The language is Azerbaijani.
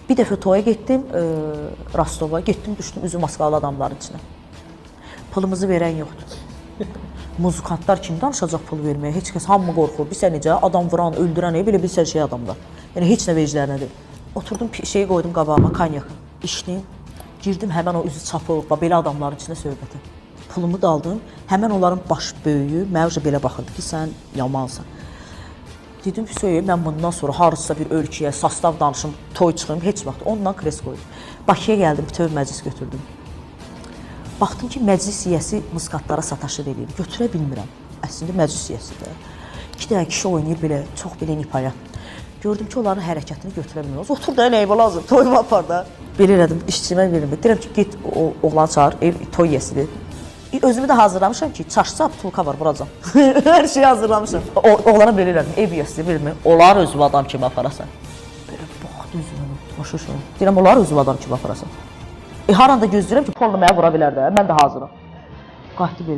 Bir dəfə toya getdim, Rostova, getdim, düşdüm üzü maskalı adamların içinə. Pulumuzu verən yoxdur. Muzikantlar kim danışacaq pul verməyə? Heç kəs, hamı qorxur. Bilsə necə, adam vuran, öldürən, belə bilsən şey adamlar. Yəni heç nə veclərinə deyil. Oturdum, şeyi qoydum qabağıma, konyakı. İçdim, girdim həmən o üzü çapıq, belə adamların içində söhbətə. Pulumu da aldım, həmən onların baş böyüyü mənə belə baxırdı ki, sən yamansan. Dedim ki, mən bundan sonra harısısa bir ölkəyə, sastav danışım, toy çıxım, heç vaxt. Ondan kres qoydum. Bakıya gəldim, bütöv məclis götürdüm. Baxdım ki, məclis yiyəsi muskatlara sataşır eləyir. Götürə bilmirəm. Əslində məclis yiyəsidir. 2 dənə kişi oynayır belə, çox belə nipaya. Gördüm ki, onların hərəkətini götürə bilmirəm. Otur da, nəyibə lazım, toyuma apar da. Belə elədim, işçimə verim. Deyirəm ki, get oğlan çağır, toy yiyəsidir. Özümü də hazırlamışam ki, çaşsa butulka var, vuracam. Hər şeyi hazırlamışam. Oğlana belə elədim, ev yiyəsidir, bilmir. Onlar özü adam kimi aparasan. Belə baxdı üzümə, başa şöyle. Deyirəm, onlar özü adam kimi aparasan. Haranda gözləyirəm ki, polunu mənə vura bilər də, mən də hazıram. Qayıtdı belə.